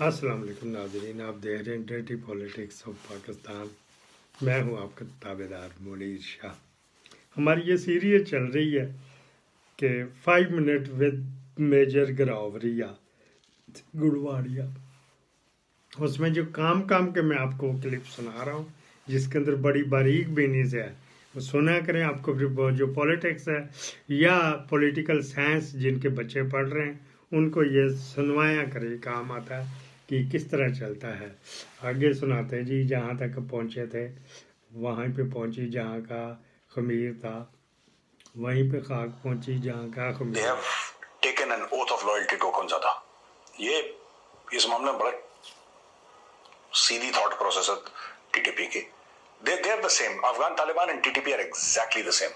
अस्सलाम वालेकुम नाज़रीन, आप देख रहे हैं डर्टी पॉलिटिक्स ऑफ पाकिस्तान। मैं हूं आपका ताबेदार मुनीर शाह। हमारी ये सीरीज चल रही है कि 5 मिनट विद मेजर गरावरिया गुड़वाड़िया। उसमें जो काम के मैं आपको क्लिप सुना रहा हूँ, जिसके अंदर बड़ी बारीक बीनीज है, वो सुना करें। आपको फिर जो पॉलिटिक्स है या पॉलिटिकल साइंस जिनके बच्चे पढ़ रहे हैं उनको ये सुनवाया करें, काम आता है कि किस तरह चलता है। आगे सुनाते हैं जी। जहाँ तक पहुँचे थे वहीं पे पहुँची जहाँ का खमीर था, वहीं पे खाक पहुँची जहाँ का खमीर। They have taken an oath of loyalty to Akhundzada. ये इस मामले में बड़ा सीधी थॉट प्रोसेस है टीटीपी की। They are the same. Afghan Taliban and TTP are exactly the same.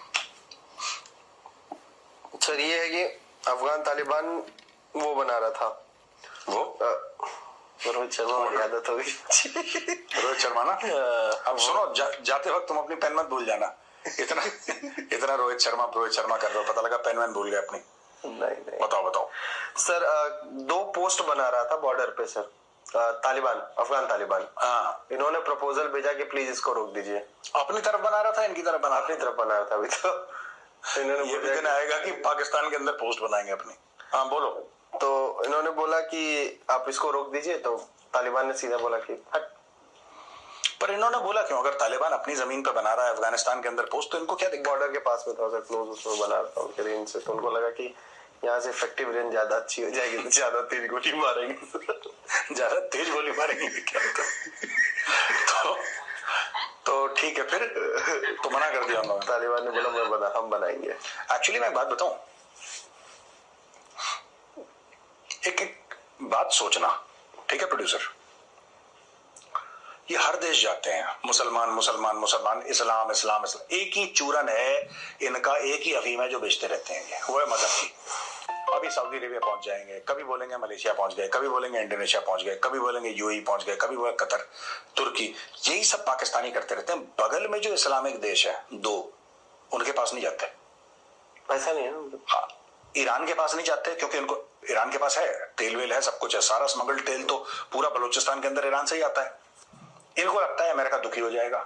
Sir ये है कि अफगान तालिबान वो बना रहा था, वो रोहित शर्मा वाली आदत हो गई। रोहित शर्मा ना। अब सुनो, जाते वक्त तुम अपनी पेन मत भूल जाना। इतना रोहित शर्मा कर रहे हो, पता लगा पेन भूल गए अपनी। नहीं बताओ सर, 2 पोस्ट बना रहा था बॉर्डर पे सर, तालिबान, अफगान तालिबान। इन्होंने प्रपोजल भेजा कि प्लीज इसको रोक दीजिए। अपनी तरफ बना रहा था, इनकी तरफ बना अपनी तरफ बना रहा था। अभी तो इन्होंने ये भी दिन आएगा कि पाकिस्तान के अंदर पोस्ट बनाएंगे अपनी। हाँ बोलो। तो इन्होंने बोला कि आप इसको रोक दीजिए, तो तालिबान ने सीधा बोला कि हट। पर इन्होंने बोला क्यों? अगर तालिबान अपनी जमीन पे बना रहा है अफगानिस्तान के अंदर पोस्ट, तो इनको क्या दिक्कत? बॉर्डर के पास में था सर, क्लोज उसमें बना रहा था उनके रेंज से, तो उनको लगा कि यहाँ से इफेक्टिव रेंज ज्यादा अच्छी हो जाएगी, तो ज्यादा तेज गोली मारेंगे। ज्यादा तेज गोली मारेंगे क्या तो ठीक है, फिर तो मना कर दिया उन्होंने। तालिबान ने बोला हम बनाएंगे। एक्चुअली मैं एक बात बताऊं, एक बात सोचना, ठीक है प्रोड्यूसर, ये हर देश जाते हैं, मुसलमान, इस्लाम, एक ही चूरन है इनका, एक ही अफीम है जो बेचते रहते हैं। ये वो है मजहब की। अभी सऊदी अरेबिया पहुंच जाएंगे, कभी बोलेंगे मलेशिया पहुंच गए, कभी बोलेंगे इंडोनेशिया पहुंच गए, कभी बोलेंगे यूएई पहुंच गए, कभी बोले कतर, तुर्की। यही सब पाकिस्तानी करते रहते हैं। बगल में जो इस्लामिक देश है 2, उनके पास नहीं जाते, पैसा नहीं है। हाँ, ईरान के पास नहीं जाते क्योंकि उनको, ईरान के पास है तेल वेल है, सब कुछ है, सारा स्मगल्ड तेल तो पूरा बलूचिस्तान के अंदर ईरान से ही आता है। इनको लगता है अमेरिका दुखी हो जाएगा,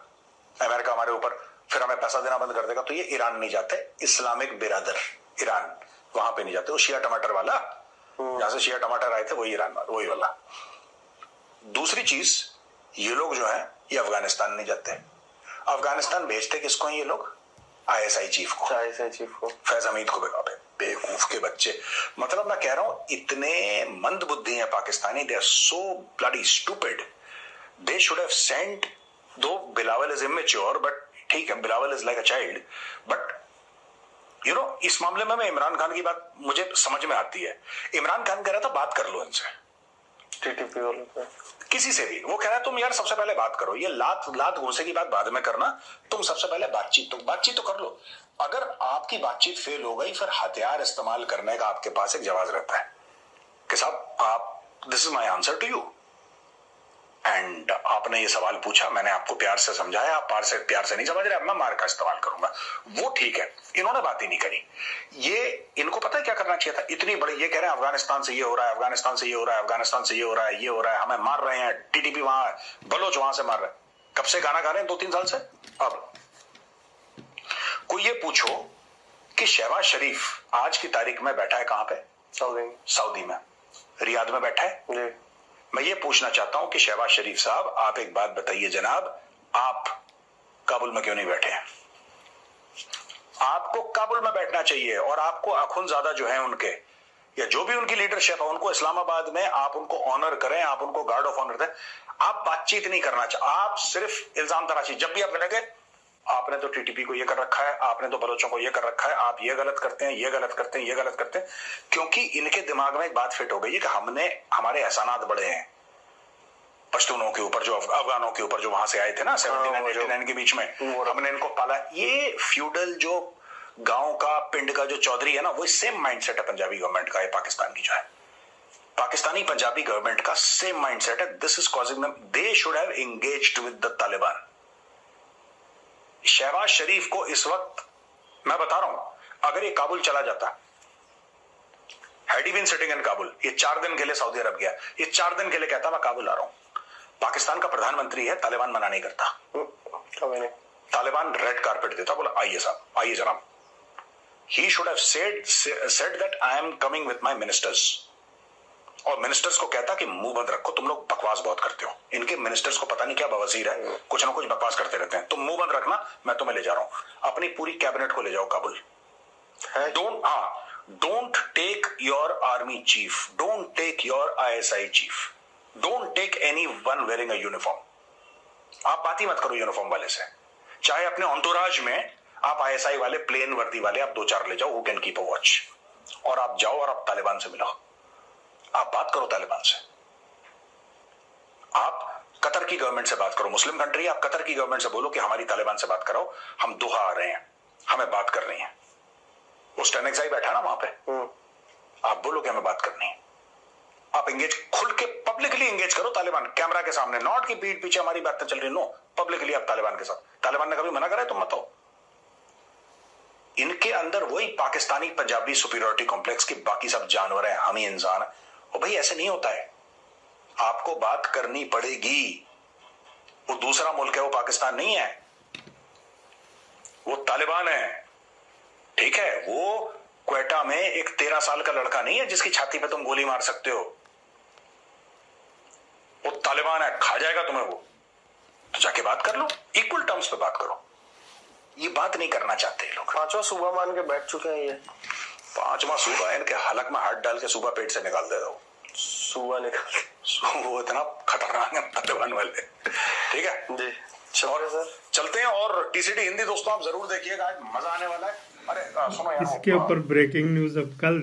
अमेरिका हमारे ऊपर फिर हमें पैसा देना बंद कर देगा, तो ये ईरान नहीं जाते। इस्लामिक बिरादर ईरान, वहां पे नहीं जाते। वो शिया टमाटर वाला, जहां से शिया टमाटर आए थे वही ईरान वाला, वही वाला। दूसरी चीज, ये लोग जो है ये अफगानिस्तान नहीं जाते। अफगानिस्तान भेजते किसको हैं ये लोग? आईएसआई चीफ को, फैज हमीद को। बेवकूफ के बच्चे, मतलब मैं कह रहा हूं इतने मंद बुद्धि हैं Pakistani, they are so bloody stupid. They should have sent, though Bilawal is immature, but ठीक है, Bilawal is like a child, but you know, इस मामले में मैं इमरान खान की बात मुझे समझ में आती है। इमरान खान कह रहा था बात कर लो इनसे, टीटीपी वालों से, किसी से भी। वो कह रहा है तुम यार सबसे पहले बात करो, ये लात घूसे की बात बाद में करना, तुम सबसे पहले बातचीत तो कर लो। अगर आपकी बातचीत फेल हो गई, फिर हथियार इस्तेमाल करने का आपके पास एक जवाब रहता है कि साहब आप, this is my answer to you, and आपने ये सवाल पूछा, मैंने आपको प्यार से समझाया, आप प्यार से नहीं समझ रहे, अब मैं मार का इस्तेमाल करूंगा। वो ठीक है, इन्होंने बात ही नहीं करी। ये इनको पता है क्या करना चाहिए था? इतनी बड़ी, ये कह रहे हैं अफगानिस्तान से ये हो रहा है, अफगानिस्तान से ये हो रहा है, अफगानिस्तान से ये हो रहा है, ये हो रहा है, हमें मार रहे हैं, टीटीपी वहां है, बलोच वहां से मार रहे हैं। कब से गाना गा रहे हैं? 2-3 साल से। अब कोई ये पूछो कि शहबाज शरीफ आज की तारीख में बैठा है कहां पे? सऊदी में, रियाद में बैठा है। मैं ये पूछना चाहता हूं कि शहबाज शरीफ साहब, आप एक बात बताइए जनाब, आप काबुल में क्यों नहीं बैठे हैं? आपको काबुल में बैठना चाहिए, और आपको अखुंज़ादा जो है उनके, या जो भी उनकी लीडरशिप है, उनको इस्लामाबाद में आप उनको ऑनर करें, आप उनको गार्ड ऑफ ऑनर दें। आप बातचीत नहीं करना चाहिए, आप सिर्फ इल्जाम तराशी। जब भी आप कहेंगे आपने तो टीटीपी को ये कर रखा है, आपने तो बलोचों को ये कर रखा है, आप ये गलत करते हैं, ये गलत करते हैं, ये गलत करते हैं, क्योंकि इनके दिमाग में एक बात फिट हो गई है कि हमने, हमारे एहसानात बड़े हैं पश्तूनों के ऊपर, जो अफगानों के ऊपर जो वहां से आए थे ना 79-89 के बीच में, हमने इनको पाला। ये फ्यूडल जो गांव का, पिंड का जो चौधरी है ना, वो सेम माइंडसेट है पंजाबी गवर्नमेंट का, पाकिस्तान की जो है, पाकिस्तानी पंजाबी गवर्नमेंट का सेम माइंडसेट है। This is causing them, they should have engaged with the Taliban. Shahbaz Sharif को इस वक्त मैं बता रहा हूं, अगर ये काबुल चला जाता, Had he been sitting in Kabul, ये 4 दिन के लिए सऊदी अरब गया, ये 4 दिन के लिए कहता मैं काबुल आ रहा हूं। पाकिस्तान का प्रधानमंत्री है, तालिबान मना नहीं करता, कभी नहीं। तालिबान रेड कारपेट देता, बोला आइए साहब, आइए जनाब। He should have said that I am coming with my ministers, और मिनिस्टर्स को कहता कि मुंह बंद रखो, तुम लोग बकवास बहुत करते हो। इनके मिनिस्टर्स को पता नहीं क्या बवासीर है, कुछ ना कुछ बकवास करते रहते हैं। तुम मुंह बंद रखना, मैं तुम्हें ले जा रहा हूं, अपनी पूरी कैबिनेट को ले जाओ Kabul. Don't take your army chief, don't take your ISI chief, don't take anyone wearing a uniform. आप बात ही मत करो यूनिफॉर्म वाले से, चाहे अपने अंतोराज में आप ISI वाले प्लेन वर्दी वाले आप 2-4 ले जाओ, who can keep a watch, और आप जाओ और आप तालिबान से मिलो, आप बात करो तालिबान से। आप कतर की गवर्नमेंट से बात करो, मुस्लिम कंट्री, आप कतर की गवर्नमेंट से बोलो कि हमारी तालिबान से बात कराओ, हम दोहा आ रहे हैं, हमें बात करनी है। वो स्टेनेक्साई बैठा ना वहां पे, आप बोलो कि हमें बात करनी है। आप एंगेज, खुल के पब्लिकली एंगेज करो तालिबान, कैमरा के सामने, नॉट की पीठ पीछे हमारी बातें चल रही, नो, पब्लिकली आप तालिबान के साथ। तालिबान ने कभी मना करा है? तुम बताओ। इनके अंदर वही पाकिस्तानी पंजाबी सुपीरियरिटी कॉम्प्लेक्स की बाकी सब जानवर हैं, हम ही इंसान हैं। और भाई ऐसे नहीं होता है, आपको बात करनी पड़ेगी। वो दूसरा मुल्क है, वो पाकिस्तान नहीं है, वो तालिबान है, ठीक है। वो क्वेटा में एक 13 साल का लड़का नहीं है जिसकी छाती पे तुम गोली मार सकते हो, वो तालिबान है, खा जाएगा तुम्हें वो। तो जाके बात कर लो, इक्वल टर्म्स पे बात करो। ये बात नहीं करना चाहते लोग। 5वां सूबा मान के बैठ चुके हैं ये। 5वां सूबा, इनके हलक में हाथ डाल के सूबा पेट से निकाल दे दो, सूबा निकाल। वो इतना खतरनाक है तालिबान वाले, ठीक है जी। और सर चलते हैं। और TCT हिंदी दोस्तों आप जरूर देखिएगा, आज मजा आने वाला है। अरे सुनो यार, इसके ऊपर ब्रेकिंग न्यूज अब कल